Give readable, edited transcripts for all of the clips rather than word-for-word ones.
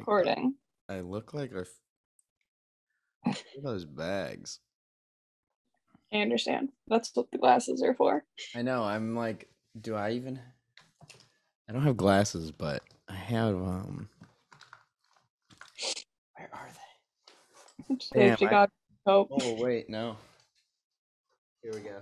recording. I look like those bags. I understand. That's what the glasses are for. I know. I'm like, do I even? I don't have glasses, but I have. Where are they? Safety God hope. Oh wait, no. Here we go.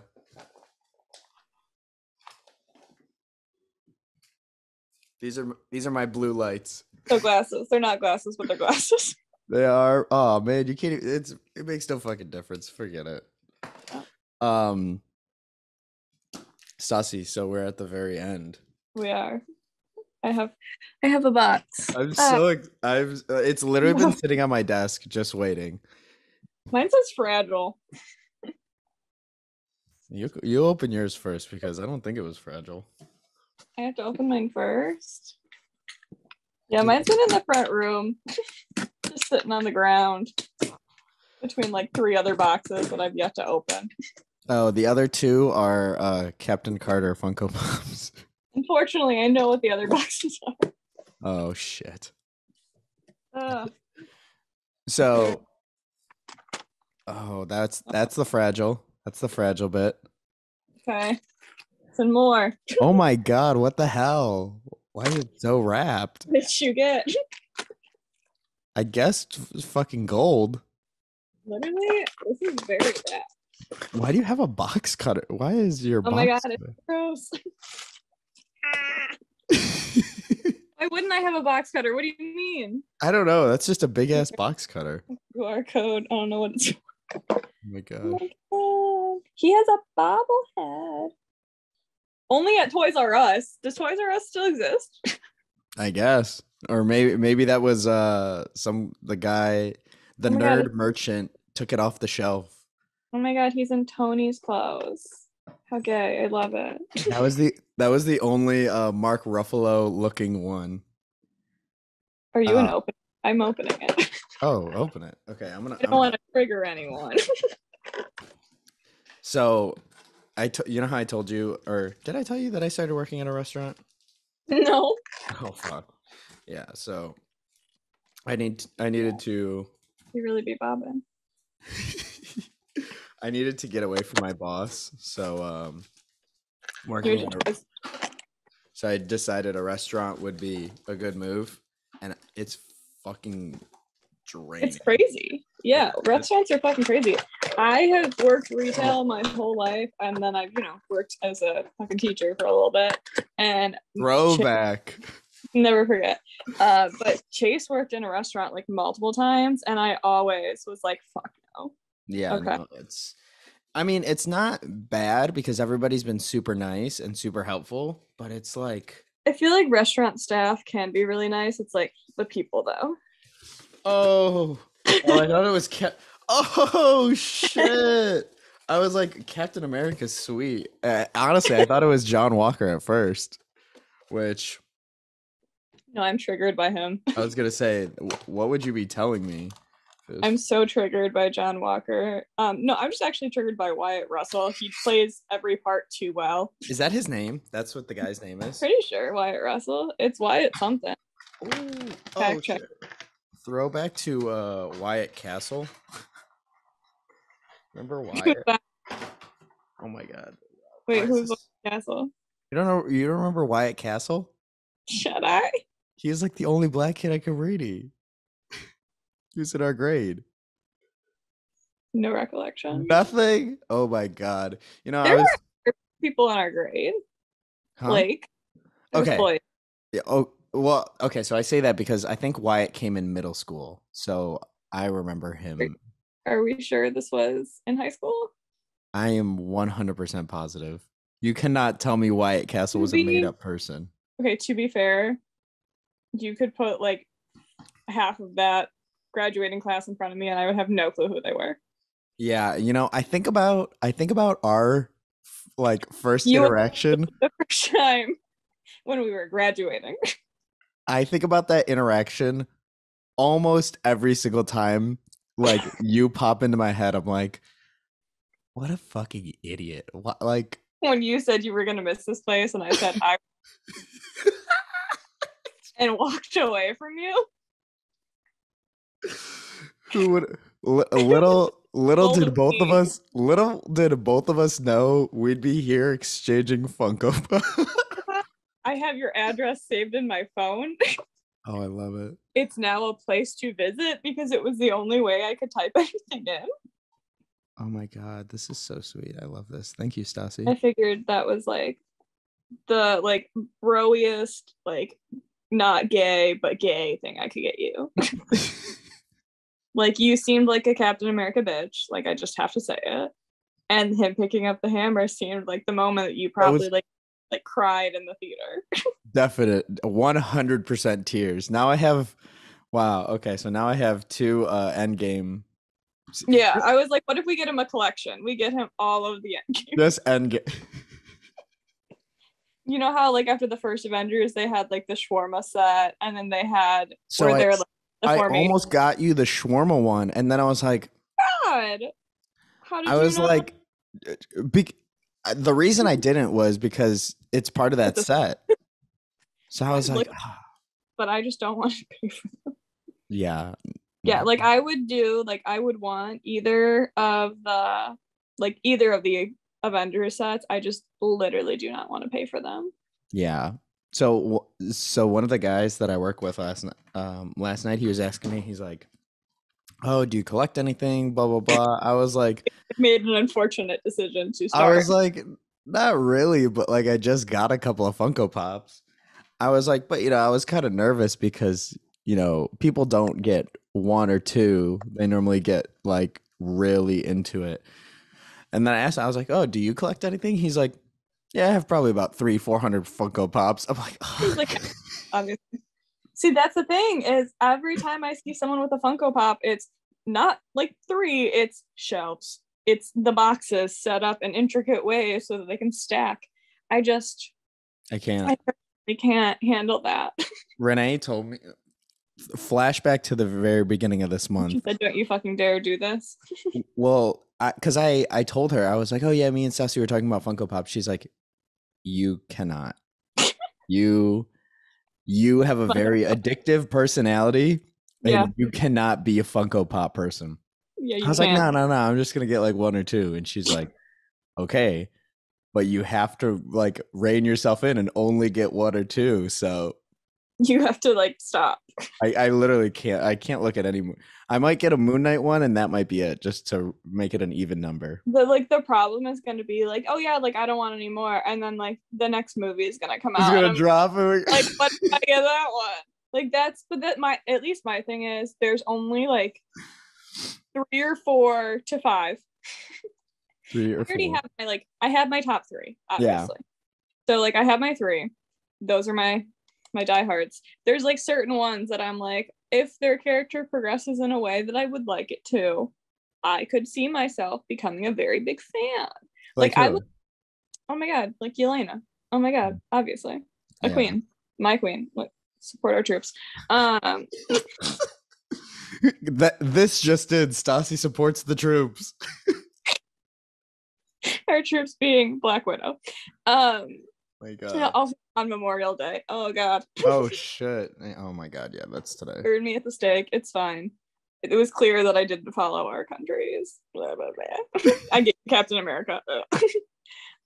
These are my blue lights. So glasses. They're not glasses, but they're glasses. They are. Oh man, you can't even, it makes no fucking difference. Forget it. Stassi, so we're at the very end. We are. I have a box. It's literally been sitting on my desk just waiting. Mine says fragile. You open yours first because I don't think it was fragile. I have to open mine first. Yeah, mine's been in the front room. Just sitting on the ground. Between like 3 other boxes that I've yet to open. Oh, the other 2 are Captain Carter Funko Pops. Unfortunately, I know what the other boxes are. Oh shit. So that's the fragile. That's the fragile bit. Okay. Some more. Oh my god, what the hell? Why is it so wrapped? What did you get? I guess fucking gold. Literally, this is very bad. Why do you have a box cutter? Why is your box my god, cutter? it's gross. Why wouldn't I have a box cutter? What do you mean? I don't know. That's just a big ass box cutter. QR code. I don't know what it's for. Oh my god. Oh my god. He has a bobblehead. Only at Toys R Us. Does Toys R Us still exist? I guess. Or maybe that was the nerd merchant took it off the shelf. Oh my god, he's in Tony's clothes. How gay. I love it. That was the only Mark Ruffalo looking one. Are you an open? I'm opening it. Oh, open it. Okay, I don't want to trigger anyone. So, you know how I told you, or did I tell you that I started working at a restaurant? No. Oh fuck. Yeah. So, I needed to. You really be bobbing. I needed to get away from my boss, so working. So I decided a restaurant would be a good move, and it's fucking draining. It's crazy. Yeah, restaurants are fucking crazy. I have worked retail my whole life, and then I've worked as a fucking teacher for a little bit. And throwback. Never forget. But Chase worked in a restaurant like multiple times, and I always was like, "Fuck no." Yeah, okay. No, it's not bad because everybody's been super nice and super helpful, but it's like I feel like restaurant staff can be really nice. It's like the people though. Oh, I thought it was Oh shit! I was like, Captain America's sweet. Honestly, I thought it was John Walker at first, which. No, I'm triggered by him. I was gonna say, what would you be telling me? I'm so triggered by John Walker. No, I'm just actually triggered by Wyatt Russell. He plays every part too well. Is that his name? That's what the guy's name is? Pretty sure Wyatt Russell. It's Wyatt something. Ooh, check. Throwback to Wyatt Castle. Remember Wyatt? Oh my god. Wait, who's Wyatt Castle? You don't know? You don't remember Wyatt Castle? Should I? He was like the only black kid I could read. He was in our grade. No recollection. Nothing? Oh my god. There were people in our grade. Huh? Blake. Okay. Yeah, oh, well, okay, so I say that because I think Wyatt came in middle school. So I remember him. Are we sure this was in high school? I am 100% positive. You cannot tell me Wyatt Castle was a made-up person. Okay, to be fair, you could put like half of that graduating class in front of me and I would have no clue who they were. Yeah, I think about our like first interaction. The first time when we were graduating. I think about that interaction almost every single time. Like you pop into my head, I'm like, what a fucking idiot. What, like when you said you were gonna miss this place and I said I and walked away from you. Who would little Bold did of both of me. us know we'd be here exchanging Funko Pop. I have your address saved in my phone. Oh, I love it. It's now a place to visit because it was the only way I could type anything in. Oh my god, this is so sweet. I love this. Thank you, Stassi. I figured that was like the like broiest, like not gay but gay thing I could get you. Like you seemed like a Captain America bitch. Like I just have to say it. And him picking up the hammer seemed like the moment that you That probably was like cried in the theater. definite 100% tears. Now I have wow, okay, so now I have two Endgame. Yeah, I was like, what if we get him a collection? We get him all of the Endgame. This Endgame. You know how like after the first Avengers they had like the shawarma set, and then they had So where they're like the I formation. almost got you the shawarma one, and then I was like, God, how did I you was not? like, the reason I didn't was because it's part of that set. So I was like, but I just don't want to pay for them. yeah, Yeah, no. like I would do, like I would want either of the Avengers sets. I just literally do not want to pay for them. Yeah. So one of the guys that I work with last night, he was asking me, he's like, "Oh, do you collect anything?" Blah blah blah. I was like, I made an unfortunate decision to I start. was like, not really, but like I just got a couple of Funko Pops. I was like, but I was kind of nervous because people don't get one or two; they normally get like really into it. And then I asked, I was like, "Oh, do you collect anything?" He's like, "Yeah, I have probably about 300-400 Funko Pops." I'm like, oh. Like, obviously. See, that's the thing is every time I see someone with a Funko Pop, it's not like three, it's shelves. It's the boxes set up in intricate ways so that they can stack. I can't. can't handle that. Renee told me, flashback to the very beginning of this month. She said, "Don't you fucking dare do this." Well, because I told her, I was like, "Oh yeah, me and Sassy were talking about Funko Pop." She's like, "You cannot. You have a very addictive personality, and Yeah. you cannot be a Funko Pop person." Yeah, I was like, "No, no, no. I'm just gonna get like one or two." And she's like, "Okay, but you have to like rein yourself in and only get one or two." So you have to like stop. I literally can't. I can't look at any. I might get a Moon Knight one, and that might be it, just to make it an even number. The problem is going to be like, oh yeah, like I don't want any more, and then like the next movie is going to come It's out. gonna drop. Like, what if I get that one? Like but at least my thing is there's only like 3 or 4 to 5. 3 or 4. I have my top 3, obviously. Yeah. So like I have my 3. Those are my diehards. There's like certain ones that I'm like, if their character progresses in a way that I would like it to, I could see myself becoming a very big fan. Like I would, oh my god, like Yelena. Oh my god, obviously. A queen. My queen. Like, support our troops. This just did. Stassi supports the troops. Our troops being Black Widow. My god. Also on Memorial Day. Oh god. Oh shit. Oh my god. Yeah, that's today. Burn me at the stake. It's fine. It was clear that I didn't follow our countries. Blah, blah, blah. I get Captain America.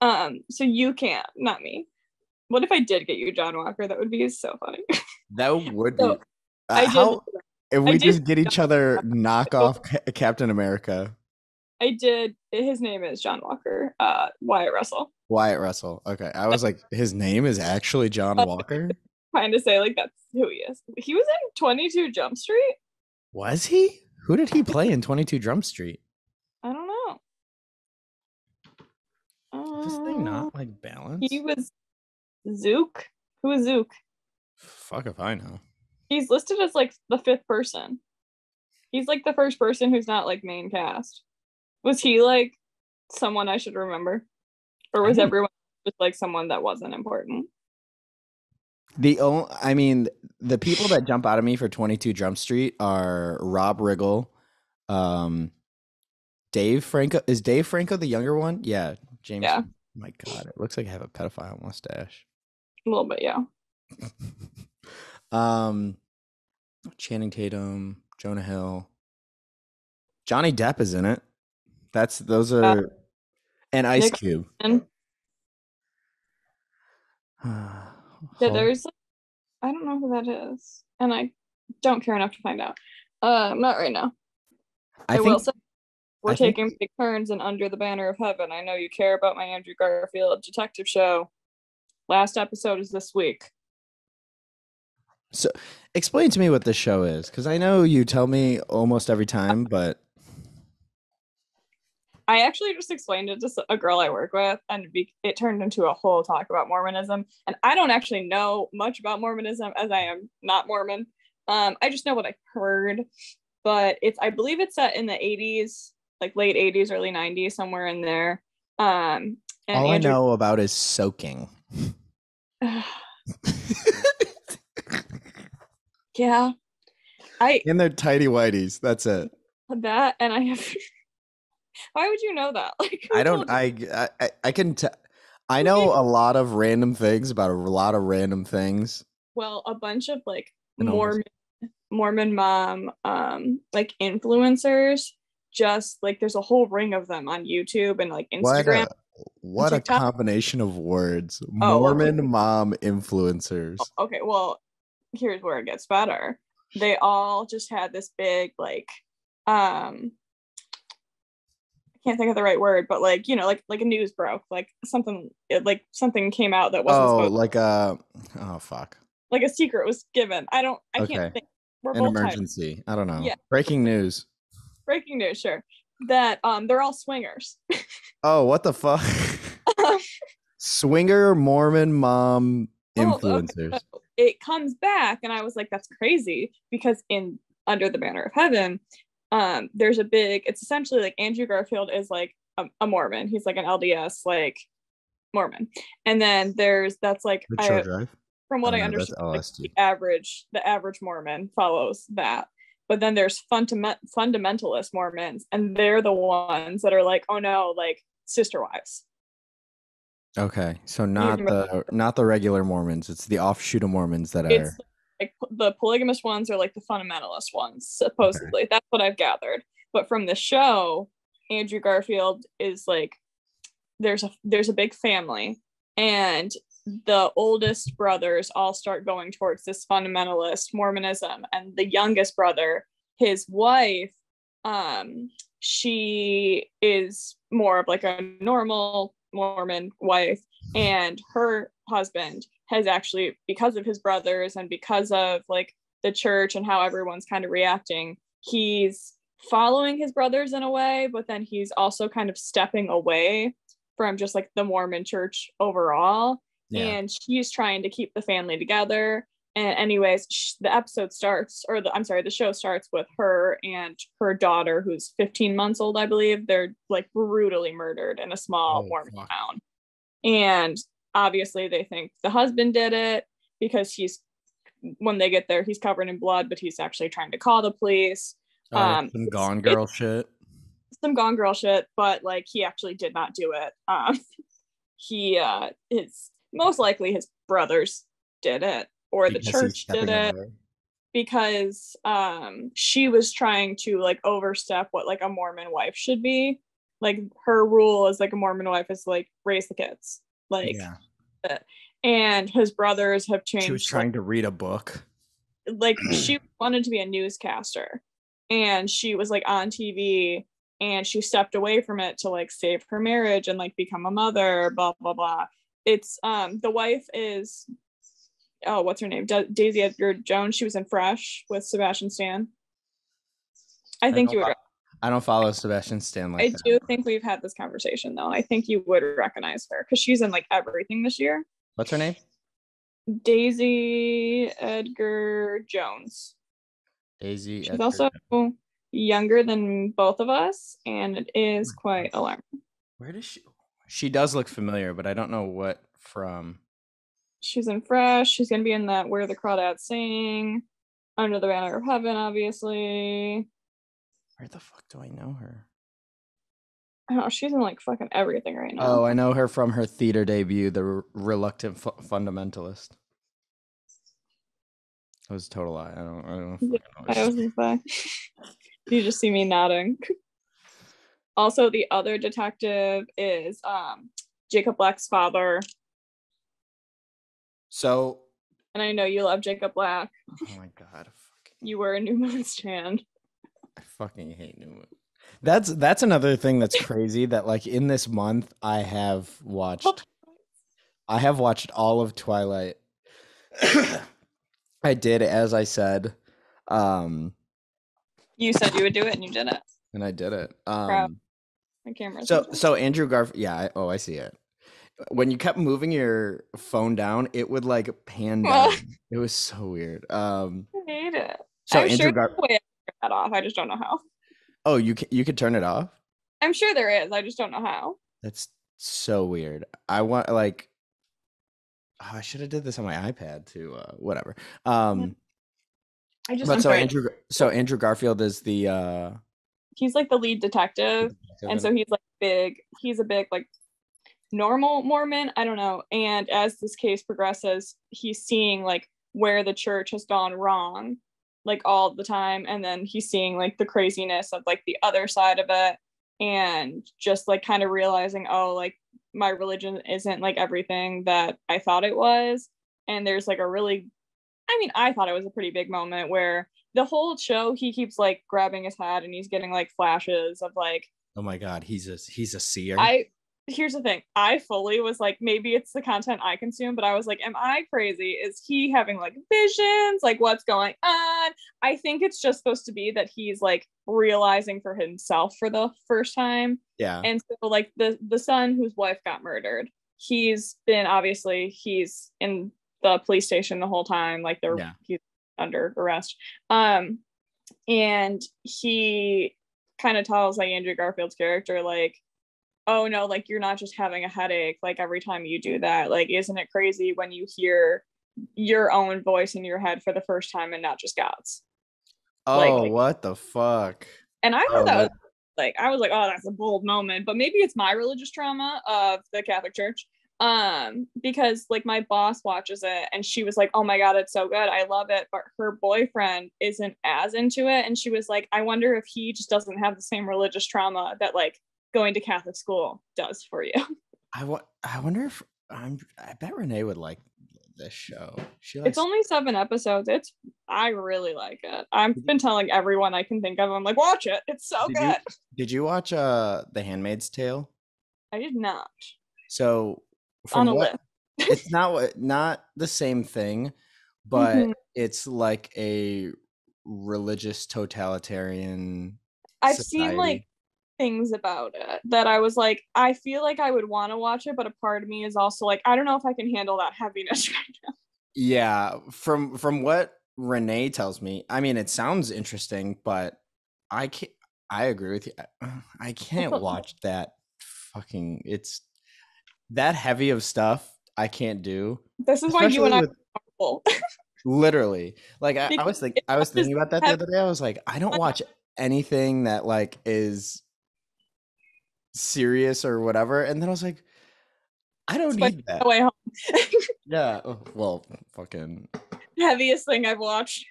So you can't, not me. What if I did get you John Walker? That would be so funny. That would be. If we just get each other knockoff Captain America. I did. His name is John Walker. Wyatt Russell. Wyatt Russell. Okay. I was like, his name is actually John Walker? Trying to say like that's who he is. He was in 22 Jump Street. Was he? Who did he play in 22 Jump Street? I don't know. This thing not like balanced? He was Zook. Who is Zook? Fuck if I know. He's listed as like the 5th person. He's like the first person who's not like main cast. Was he like someone I should remember? Or was everyone just like someone that wasn't important? The people that jump out of me for 22 Jump Street are Rob Riggle, Dave Franco. Is Dave Franco the younger one? Yeah, James. Yeah. My God, it looks like I have a pedophile mustache. A little bit, yeah. Channing Tatum, Jonah Hill. Johnny Depp is in it. Those are and Ice Nick Cube. and Hold there's I don't know who that is, and I don't care enough to find out. Not right now. I will say we're taking big turns in Under the Banner of Heaven. I know you care about my Andrew Garfield detective show. Last episode is this week. So explain to me what this show is, because I know you tell me almost every time, but I actually just explained it to a girl I work with, and it turned into a whole talk about Mormonism. And I don't actually know much about Mormonism, as I am not Mormon. I just know what I've heard. But I believe it's set in the 80s, like late 80s, early 90s, somewhere in there. And all I know about is soaking. Yeah. And they're tidy whities. That's it. That, and I have. Why would you know that? Like, I don't. I can. I know a lot of random things about a lot of random things. Well, a bunch of like Mormon mom, like influencers. Just like there's a whole ring of them on YouTube and like Instagram. What a combination of words. Mormon mom influencers. Okay, well, here's where it gets better. They all just had this big like I can't think of the right word, but like, you know, like a news broke, like something came out that wasn't oh fuck. Like a secret was given. I can't think. We're an emergency. Tired. I don't know. Yeah. Breaking news, sure. That they're all swingers. Oh, what the fuck? Swinger Mormon mom influencers. Okay. So it comes back, and I was like, that's crazy, because in Under the Banner of Heaven, there's it's essentially like Andrew Garfield is like a Mormon. He's like an LDS like Mormon. And then that's like from what I understand, like, the average Mormon follows that. But then there's fundamentalist Mormons, and they're the ones that are like, oh no, like sister wives. Okay, so not the regular Mormons. It's the offshoot of Mormons that are like the polygamous ones are like the fundamentalist ones, supposedly. Okay. That's what I've gathered. But from the show, Andrew Garfield is like, there's a big family, and the oldest brothers all start going towards this fundamentalist Mormonism, and the youngest brother, his wife, she is more of like a normal Mormon wife, and her husband has actually, because of his brothers and because of like the church and how everyone's kind of reacting, he's following his brothers in a way, but then he's also kind of stepping away from just like the Mormon church overall. Yeah. And she's trying to keep the family together. And anyways, the show starts with her and her daughter, who's 15 months old, I believe. They're like brutally murdered in a small Mormon town. And obviously they think the husband did it, because when they get there, he's covered in blood, but he's actually trying to call the police. Some Gone Girl shit. Some Gone Girl shit, but like he actually did not do it. It's most likely his brothers did it, or the church did it, because she was trying to like overstep what like a Mormon wife should be. Like her rule as like a Mormon wife is like raise the kids, like, yeah. And his brothers have changed. She was trying to read a book. Like she wanted to be a newscaster, and she was like on TV, and she stepped away from it to like save her marriage and like become a mother, blah blah blah. It's the wife is, oh, what's her name? Daisy Edgar Jones. She was in Fresh with Sebastian Stan. I think you would. I don't follow Sebastian Stan like that. I do think we've had this conversation though. I think you would recognize her because she's in like everything this year. What's her name? Daisy Edgar Jones. Daisy. She's also younger than both of us, and it is quite alarming. Where does she? She does look familiar, but I don't know what from. She's in Fresh. She's gonna be in that Where the Crawdads Sing, Under the Banner of Heaven, obviously. Where the fuck do I know her? I don't know. She's in like fucking everything right now. Oh, I know her from her theater debut, The Reluctant Fundamentalist. That was a total lie. I don't Yeah, fucking know I was gonna say. You just see me nodding. Also, the other detective is Jacob Black's father. So, And I know you love Jacob Black. oh my god, You were a New Moon stan. I fucking hate New Moon. That's another thing that's crazy that like in this month I have watched all of Twilight. I did, as I said. You said you would do it and you did it. And I did it. Proud. My camera's So Andrew Garfield, yeah, I see it. When you kept moving your phone down, it would like pan down. It was so weird. I hate it. So I'm Andrew sure there's a way I can turn that off. I just don't know how. Oh, you could turn it off? I'm sure there is. I just don't know how. That's so weird. I want like I should have did this on my iPad too. Whatever. But so Andrew Garfield is the he's like the lead detective, and so he's like big. He's a big like normal Mormon. I don't know. And as this case progresses, he's seeing like where the church has gone wrong, like all the time, and then he's seeing like the craziness of like the other side of it, and just like kind of realizing, oh, like my religion isn't like everything that I thought it was. And there's like a really, I mean, I thought it was a pretty big moment where the whole show he keeps like grabbing his head and he's getting like flashes of like, oh my god, he's a seer. Here's the thing, I fully was like, maybe it's the content I consume, but I was like, am I crazy? Is he having like visions? Like what's going on? I think it's just supposed to be that he's like realizing for himself for the first time. Yeah. And so like the son whose wife got murdered, he's in the police station the whole time, like he's under arrest. And he kind of tells like Andrew Garfield's character like, oh no, like you're not just having a headache like every time you do that. Like, isn't it crazy when you hear your own voice in your head for the first time and not just God's? Oh, like, what the fuck? And I thought that was like, I was like, oh, that's a bold moment, but maybe it's my religious trauma of the Catholic Church. Because like my boss watches it and she was like, oh my god, it's so good, I love it, but her boyfriend isn't as into it, and she was like, I wonder if he just doesn't have the same religious trauma that like going to Catholic school does for you. I wonder if I bet Renee would like this show. It's only 7 episodes. I really like it. I've been telling everyone I can think of. I'm like, watch it. It's so good. Did you watch The Handmaid's Tale? I did not. So from what it's not the same thing, but it's like a religious totalitarian I've society. seen like things about it that I was like, I feel like I would want to watch it, but a part of me is also like, I don't know if I can handle that heaviness right now. Yeah, from what Renee tells me, I mean, it sounds interesting, but I agree with you. I can't watch that fucking, it's that heavy of stuff. I can't do. This is why you and I are powerful. Literally. Like I was thinking about that the other day. I was like, I don't watch anything that like is serious or whatever, and then I was like, I don't need that. Way home. Yeah, well, fucking heaviest thing I've watched.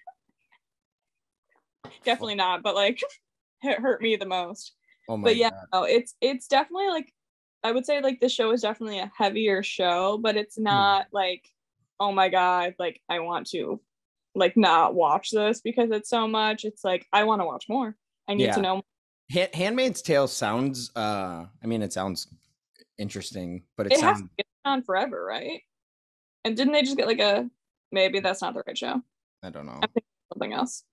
Definitely not, but like it hurt me the most. Oh my god. No, it's definitely like, I would say like the show is definitely a heavier show, but it's not like, oh my god, like I want to like not watch this because it's so much. It's like I want to watch more. I need to know more. Handmaid's Tale sounds I mean, it sounds interesting, but it has to get on forever, right? And didn't they just get like maybe that's not the right show? I don't know. I'm thinking something else.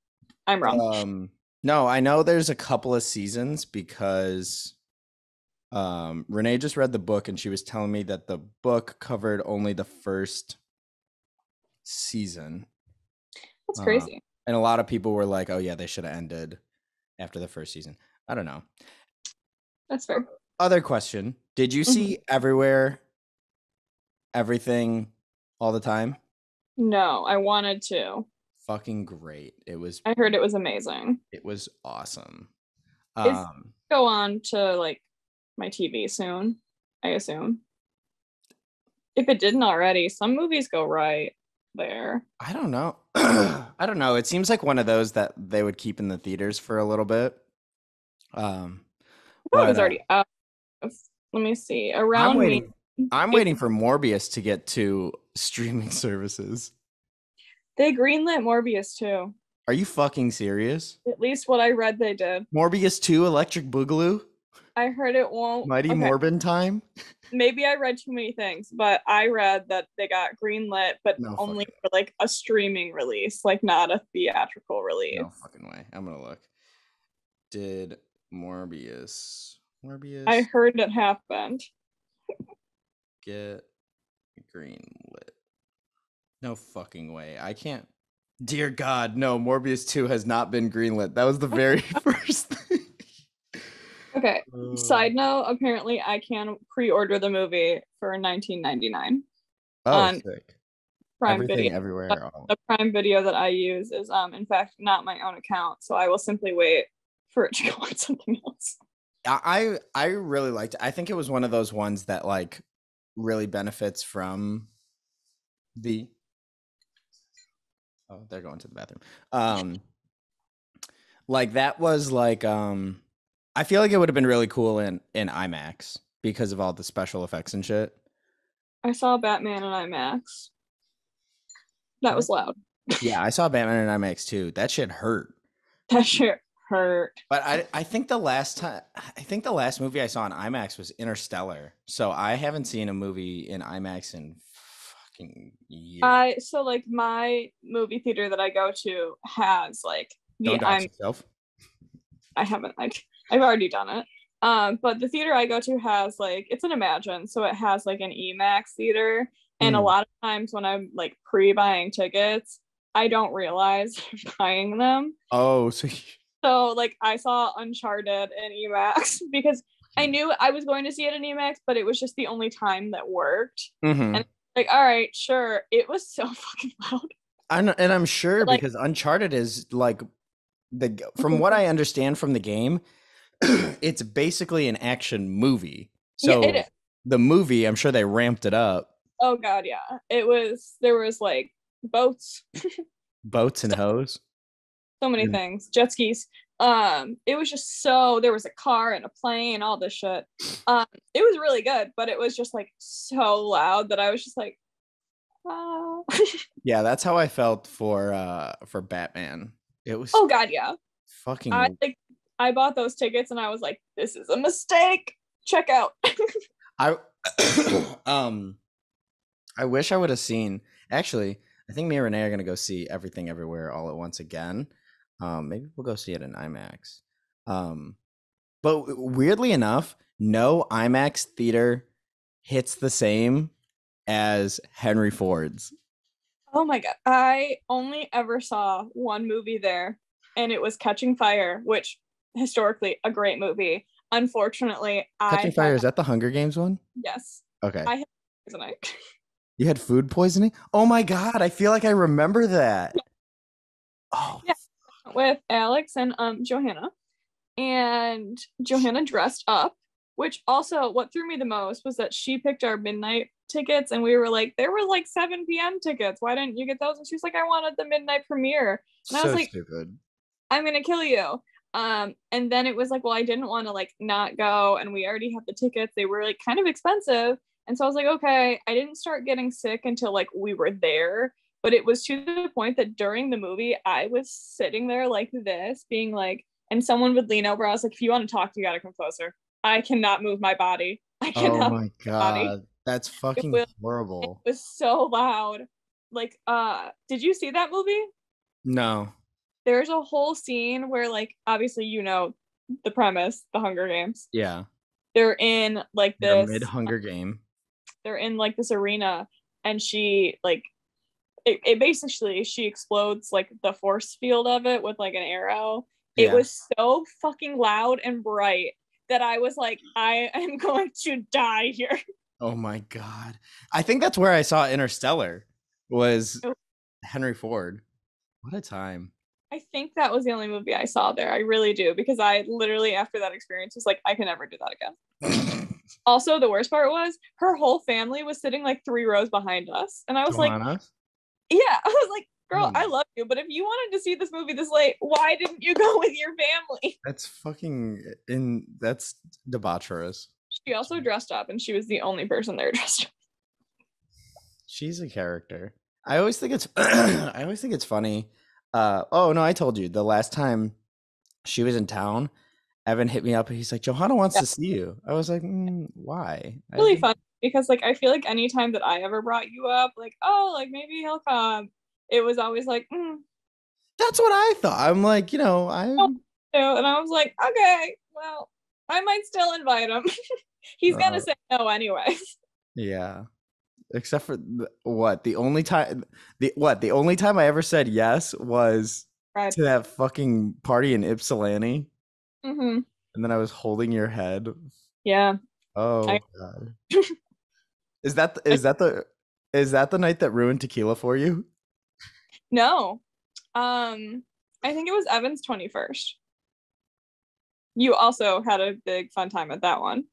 I'm wrong. No, I know there's a couple of seasons because Renee just read the book and she was telling me that the book covered only the first season. That's crazy. And a lot of people were like, oh yeah, they should have ended after the first season. I don't know. That's fair. Other question. Did you see Everywhere, Everything, All the Time? No, I wanted to. Fucking great. I heard it was amazing. It was awesome. Go on to like my TV soon, I assume. If it didn't already, some movies go right. there? I don't know. I don't know. It seems like one of those that they would keep in the theaters for a little bit. Um, I thought it but was already out. Let me see. I'm Around me, waiting. I'm waiting for Morbius to get to streaming services. they greenlit Morbius too. Are you fucking serious? At least what I read, they did. Morbius 2 Electric Boogaloo? I heard it won't. Mighty Okay, Morbin time? maybe I read too many things, but I read that they got greenlit, but No only fucking, for like a streaming release, like not a theatrical release. no fucking way. I'm gonna look. Did Morbius I heard it happened. get greenlit? No fucking way. I can't. Dear God, no. Morbius 2 has not been greenlit. That was the very first thing. Okay. Side note, apparently I can pre-order the movie for $19.99 Oh, on sick. Prime Everything Video. everywhere. The Prime Video that I use is in fact not my own account, so I will simply wait for it to go on something else. I really liked it. I think it was one of those ones that like really benefits from the oh, they're going to the bathroom. Like that was like I feel like it would have been really cool in IMAX because of all the special effects and shit. I saw Batman in IMAX. That was loud. Yeah, I saw Batman in IMAX too. That shit hurt. That shit hurt. But I think the last movie I saw in IMAX was Interstellar. So I haven't seen a movie in IMAX in fucking years. So like my movie theater that I go to has like Don't dox yourself. I haven't. I've already done it. But the theater I go to has like it's an Imagine, so it has like an IMAX theater. And a lot of times when I'm like pre-buying tickets, I don't realize I'm buying them. Oh, so like I saw Uncharted in IMAX because I knew I was going to see it in IMAX, but it was just the only time that worked. And like, all right, sure. It was so fucking loud. I'm sure like, because Uncharted is like from what I understand from the game, it's basically an action movie. So yeah, the movie, I'm sure they ramped it up. Oh god, yeah. There was like boats. Boats and hoes. So many things. Jet skis. It was just so there was a car and a plane, all this shit. It was really good, but it was just like so loud that I was just like, oh. Yeah, that's how I felt for Batman. It was oh god, yeah. Fucking I bought those tickets and I was like, this is a mistake. Check out. I wish I would have seen. Actually, I think me and Renee are gonna go see Everything Everywhere All at Once again. Maybe we'll go see it in IMAX. But weirdly enough, no IMAX theater hits the same as Henry Ford's. Oh my god. I only ever saw one movie there, and it was Catching Fire, which historically a great movie. Unfortunately, Catching Fire, is that the Hunger Games one? Yes. Okay. I had poisoning. You had food poisoning? Oh my god, I feel like I remember that. Oh. Yeah. With Alex and Johanna. And Johanna dressed up, which also what threw me the most was that she picked our midnight tickets and we were like, there were like 7 p.m. tickets. Why didn't you get those? And she was like, I wanted the midnight premiere. And I was like, stupid. I'm gonna kill you. And then it was like, well, I didn't want to like not go, and we already had the tickets. They were like kind of expensive. And so I was like, okay, I didn't start getting sick until like we were there. But it was to the point that during the movie, I was sitting there like this, being like, and someone would lean over. I was like, if you want to talk, you got to come closer. I cannot move my body. I cannot. Oh my god, that's fucking horrible. It was so loud. Like, did you see that movie? No. There's a whole scene where, like, obviously, you know, the premise, the Hunger Games. Yeah. They're in like this mid-Hunger Game. They're in like this arena, and she like it basically she explodes like the force field of it with like an arrow. Yeah. It was so fucking loud and bright that I was like, I am going to die here. Oh my god. I think that's where I saw Interstellar, was Henry Ford. What a time. I think that was the only movie I saw there. I really do, because I literally after that experience was like, I can never do that again. Also, the worst part was her whole family was sitting like 3 rows behind us, and I was like, Yeah, I was like, girl, Hmm. I love you, but if you wanted to see this movie this late, why didn't you go with your family? That's fucking that's debaucherous. She also dressed up, and she was the only person there dressed up. She's a character. I always think it's I always think it's funny. Oh no, I told you the last time she was in town, Evan hit me up and he's like, Johanna wants Yeah, to see you. I was like, why? I really didn't. fun because like I feel like anytime that I ever brought you up, like oh, like maybe he'll come, it was always like That's what I thought. I'm like, no, I'm no. And I was like, okay, well, I might still invite him. He's gonna uh, say no anyway. yeah. Except for what? The only time I ever said yes was Right. to that fucking party in Ypsilanti, Mm-hmm. and then I was holding your head. Yeah. I Oh god. Is that is that the night that ruined tequila for you? no. I think it was Evan's 21st. You also had a big fun time at that one.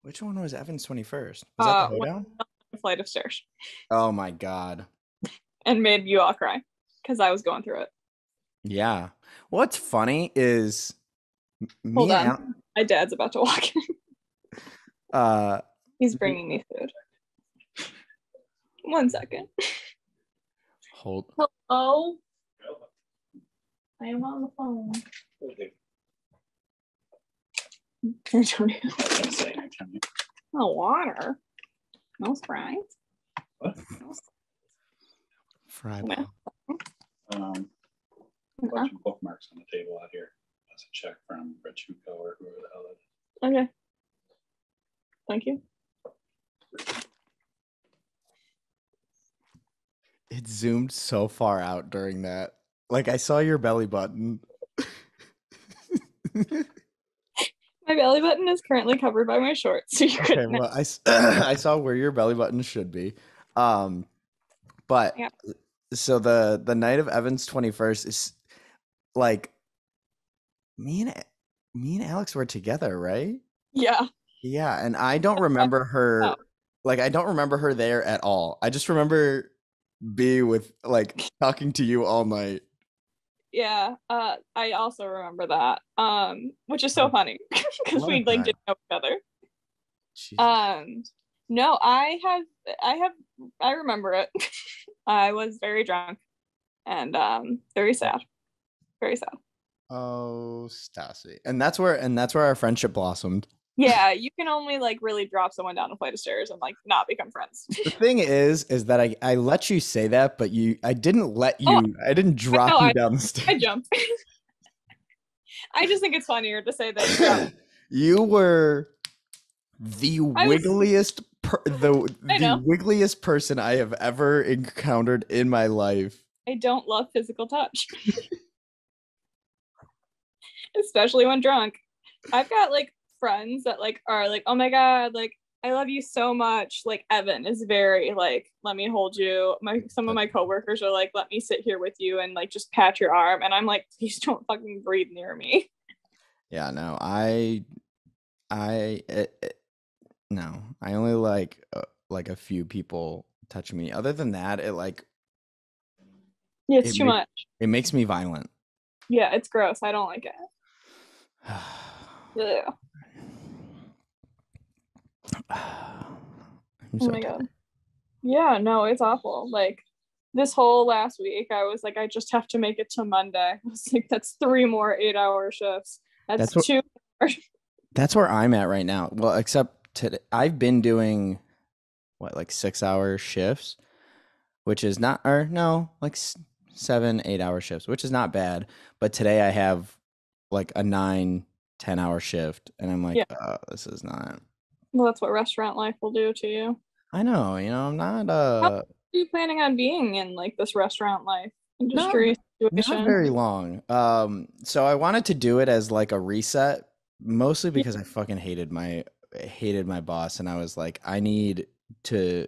Which one was Evan's 21st? Was that the Went hoedown? up a flight of stairs Oh my god. and made you all cry because I was going through it. Yeah. What's funny is Hold me and on. My dad's about to walk in. uh He's bringing me food. 1 second. hold Hello. I am on the phone. Antonio. No water. No Sprite. What? No fry Yeah. Um, a bunch of bookmarks on the table out here. That's a check from Rechuco or whoever the hell it is. Okay. Thank you. It zoomed so far out during that. Like I saw your belly button. My belly button is currently covered by my shorts, so you Okay, couldn't. well, I saw where your belly button should be. But Yeah. so the night of Evan's 21st is like me and Alex were together, right? Yeah. Yeah, and I don't remember her Oh. like I don't remember her there at all. I just remember B with like talking to you all night. Yeah. I also remember that. Which is so funny because What a we like time. didn't know each other. Jesus. No, I remember it. I was very drunk and very sad. Very sad. Oh, Stassi. And that's where our friendship blossomed. Yeah, you can only like really drop someone down a flight of stairs and like not become friends. The thing is that I let you say that, but I didn't let Oh, you I didn't drop no, you down the stairs. I jumped. I just think it's funnier to say that you jumped. You were the I was- wiggliest I know. wiggliest person I have ever encountered in my life. I don't love physical touch. Especially when drunk. I've got like friends that like are like, oh my god, like I love you so much. Like Evan is very like, let me hold you. Some of my coworkers are like, let me sit here with you and like just pat your arm. And I'm like, please don't fucking breathe near me. Yeah, no, no, I only like a few people touch me. Other than that, Yeah, it's it too make- much. it makes me violent. Yeah, it's gross. I don't like it. Yeah. I'm Oh so my tired. god. Yeah, no, it's awful. Like this whole last week, I was like, I just have to make it to Monday. I was like, that's 3 more 8-hour shifts. That's That's 2. That's where I'm at right now. Well, except today, I've been doing what, like 6-hour shifts, which is not, or no, like 7, 8 hour shifts, which is not bad. But today I have like a 9, 10 hour shift, and I'm like, Yeah. This is not. Well, that's what restaurant life will do to you. I know, I'm not. How are you planning on being in like this restaurant life Not industry situation? not very long. So I wanted to do it as like a reset, mostly because I fucking hated my boss, and I was like, I need to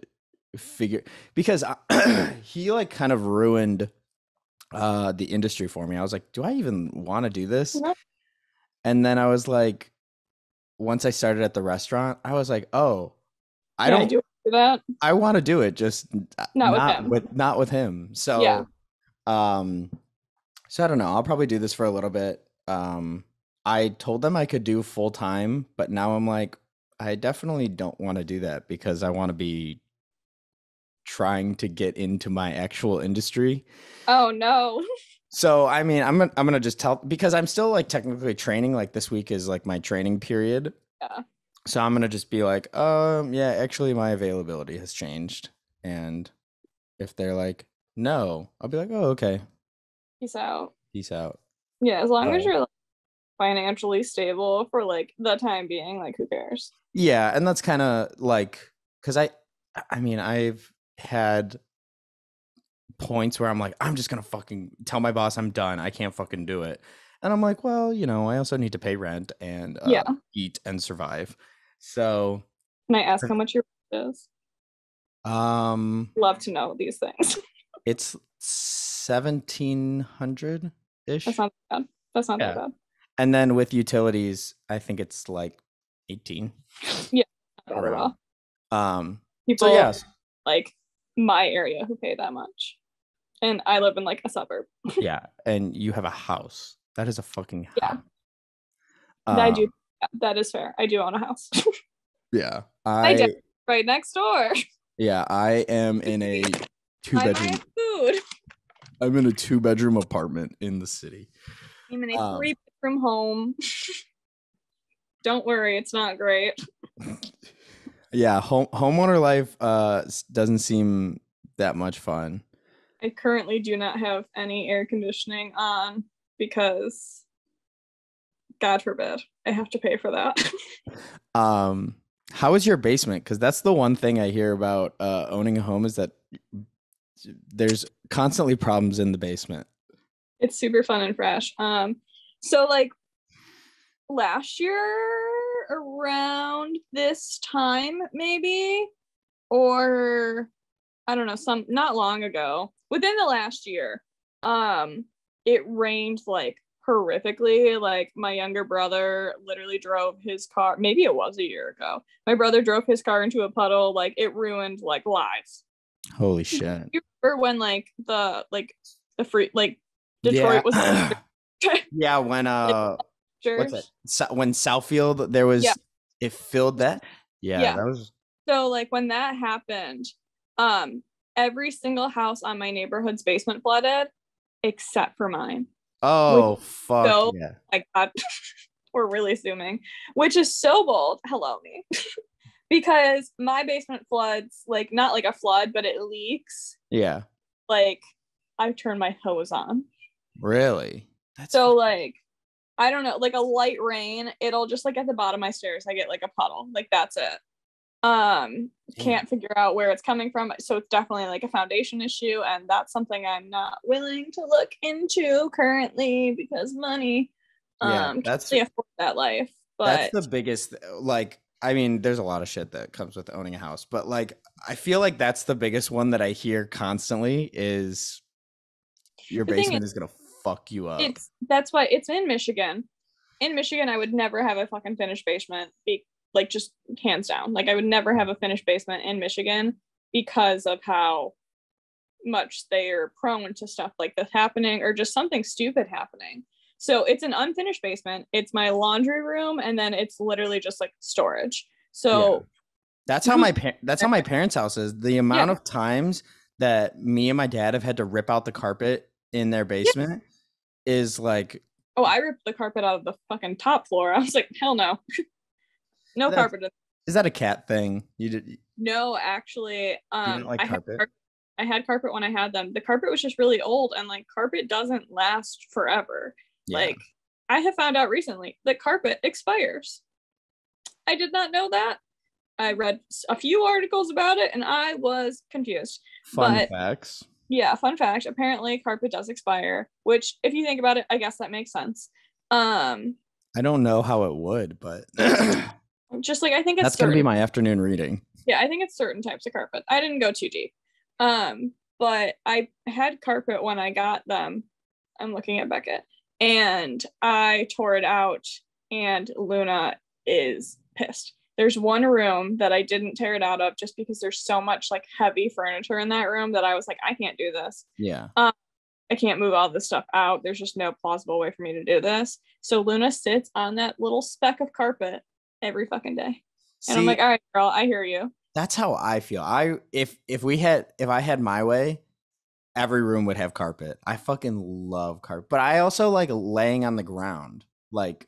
figure, because he like kind of ruined the industry for me. I was like, do I even want to do this? Mhm. And then I was like, once I started at the restaurant, I was like, oh, I Yeah, I don't do. Do that? I want to do it, just Not with him. not with him. So Yeah. So I don't know. I'll probably do this for a little bit. I told them I could do full time, but now I'm like, I definitely don't want to do that because I want to be trying to get into my actual industry. Oh no. So I mean, I'm gonna just tell because I'm still like technically training. Like this week is like my training period. Yeah. So I'm gonna just be like, yeah, actually my availability has changed. And if they're like, no, I'll be like, oh, okay. Peace out. Peace out. Yeah, as long as Oh. you're like, financially stable for like the time being, like who cares? Yeah, and that's kind of like because I mean, I've had points where I'm like, I'm just gonna fucking tell my boss I'm done. I can't fucking do it. And I'm like, well, you know, I also need to pay rent and Yeah. eat and survive. So, Can I ask how much your rent is? Love to know these things. It's 1,700 ish. That's not bad. That's not that bad. And then with utilities, I think it's like 18. Yeah, not bad at all. People so yes, like my area who pay that much, and I live in like a suburb. Yeah, and you have a house. That is a fucking house. Yeah. I do. That is fair. I do own a house. Yeah, I do, right next door. Yeah, I am in a 2-bedroom. Food. I'm in a 2-bedroom apartment in the city. I'm in a 3-bedroom home. Don't worry, it's not great. Yeah, homeowner life doesn't seem that much fun. I currently do not have any air conditioning on because, God forbid, I have to pay for that. How is your basement? Because that's the one thing I hear about owning a home is that there's constantly problems in the basement. It's super fun and fresh. So like last year around this time, maybe, or I don't know, not long ago, within the last year, it rained like horrifically. Like my younger brother literally drove his car, maybe it was a year ago. My brother drove his car into a puddle, like it ruined like lives. Holy shit. You remember when like the free like Detroit was yeah, when what's it? When Southfield there was it filled that. Yeah, that was so like when that happened, every single house on my neighborhood's basement flooded except for mine. Oh fuck. So, yeah. My God, we're really zooming, which is so bold. Hello me. Because my basement floods, like not like a flood, but it leaks. Yeah. Like I turn my hose on. Really? That's so like I don't know, like a light rain, it'll just like at the bottom of my stairs, I get like a puddle. Like that's it. Can't figure out where it's coming from. So it's definitely like a foundation issue, and that's something I'm not willing to look into currently because money. Can't really afford that life. But that's the biggest like I mean, there's a lot of shit that comes with owning a house, but like I feel like that's the biggest one that I hear constantly is your basement is gonna fuck you up. That's why it's in Michigan. In Michigan, I would never have a fucking finished basement. Like just hands down. Like I would never have a finished basement in Michigan because of how much they are prone to stuff like this happening or just something stupid happening. So it's an unfinished basement. It's my laundry room, and then it's literally just like storage. So that's how my parents' house is. The amount of times that me and my dad have had to rip out the carpet in their basement is like. Oh, I ripped the carpet out of the fucking top floor. I was like, hell no. No carpet. Is that a cat thing? You did? No, actually, you didn't like carpet? I had carpet when I had them. The carpet was just really old, and like carpet doesn't last forever. Yeah. Like I have found out recently that carpet expires. I did not know that. I read a few articles about it, and I was confused. Fun facts. Yeah, fun fact. Apparently, carpet does expire. Which, if you think about it, I guess that makes sense. I don't know how it would, but. Just like I think that's gonna be my afternoon reading. Yeah, I think it's certain types of carpet. I didn't go too deep. But I had carpet when I got them. I'm looking at Beckett, and I tore it out, and Luna is pissed. There's one room that I didn't tear it out of just because there's so much like heavy furniture in that room that I was like, I can't do this. Yeah. I can't move all this stuff out. There's just no plausible way for me to do this. So Luna sits on that little speck of carpet every fucking day. And I'm like, all right, girl, I hear you. That's how I feel. If I had my way, every room would have carpet. I fucking love carpet. But I also like laying on the ground. Like,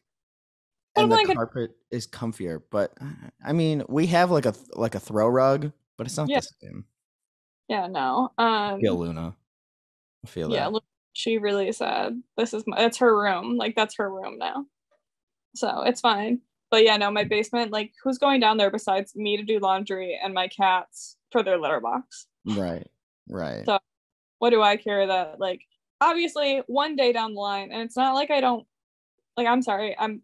and the carpet is comfier. But I mean, we have like a throw rug, but it's not the same. Yeah, no. I feel Luna. I feel that. Yeah, she really said it's her room. Like, that's her room now. So it's fine. But yeah, no, my basement, like, who's going down there besides me to do laundry and my cats for their litter box? Right. So what do I care that, like, obviously one day down the line, and it's not like I don't, like, I'm sorry, I'm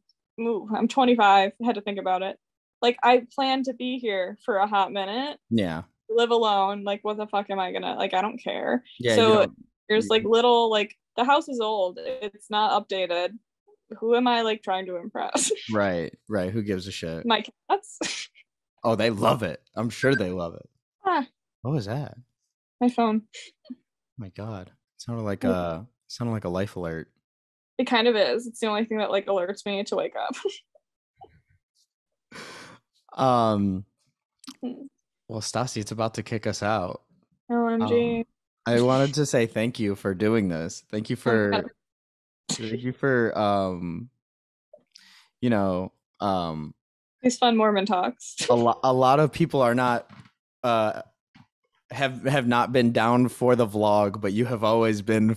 25, had to think about it. Like, I plan to be here for a hot minute. Yeah. Live alone. Like, what the fuck am I gonna, like, I don't care. Yeah. So there's like little, like, the house is old. It's not updated. Who am I like trying to impress? Right. Who gives a shit? My cats. Oh, they love it. I'm sure they love it. What was that? My phone. Oh my God. It sounded like a life alert. It kind of is. It's the only thing that like alerts me to wake up. Well, Stassi, it's about to kick us out. OMG. I wanted to say thank you for doing this. Thank you for these fun Mormon talks. A lot of people are not have not been down for the vlog, but you have always been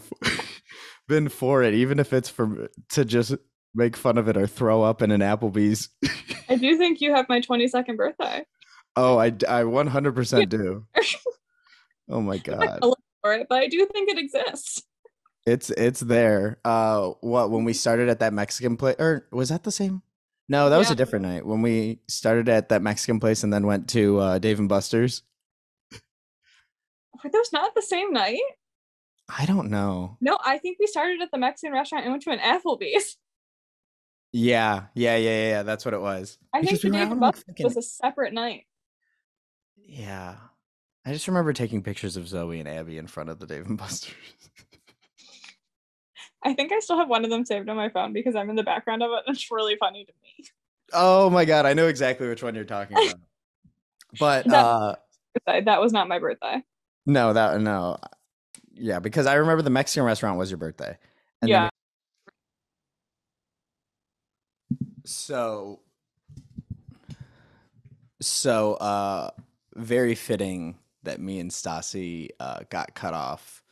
for it, even if it's to just make fun of it or throw up in an Applebee's. I do think you have my 22nd birthday. Oh, I 100% do. Oh my God. For it, but I do think it exists. It's there. When we started at that Mexican place, or was that the same? No, that was a different night. When we started at that Mexican place and then went to Dave and Buster's. Were those not the same night? I don't know. No, I think we started at the Mexican restaurant and went to an Applebee's. Yeah. That's what it was. I think the Dave and Buster's was a separate night. Yeah. I just remember taking pictures of Zoe and Abby in front of the Dave and Buster's. I think I still have one of them saved on my phone because I'm in the background of it and it's really funny to me. Oh my God, I know exactly which one you're talking about. But that was not my birthday. No. Yeah, because I remember the Mexican restaurant was your birthday. And yeah. So very fitting that me and Stassi got cut off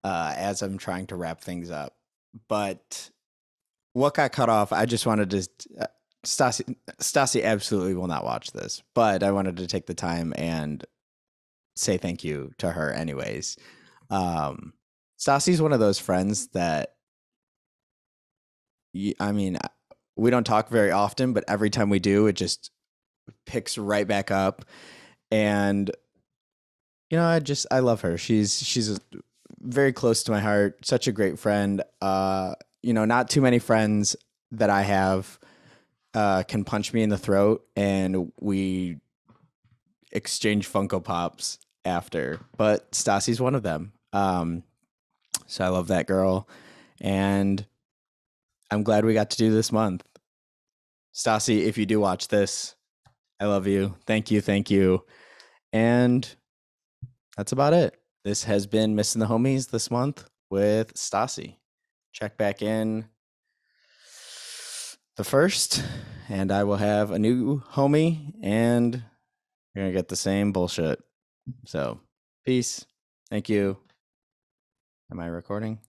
as I'm trying to wrap things up. But what got cut off, I just wanted to Stassi absolutely will not watch this, but I wanted to take the time and say thank you to her anyways. Stassi's one of those friends that I mean, we don't talk very often, but every time we do, it just picks right back up. And I love her. She's very close to my heart, such a great friend. Not too many friends that I have can punch me in the throat, and we exchange Funko Pops after, but Stassi's one of them. So I love that girl, and I'm glad we got to do this month. Stassi, if you do watch this, I love you. Thank you. And that's about it. This has been Missing the Homies this month with Stassi. Check back in the 1st, and I will have a new homie, and you're going to get the same bullshit. So, peace. Thank you. Am I recording?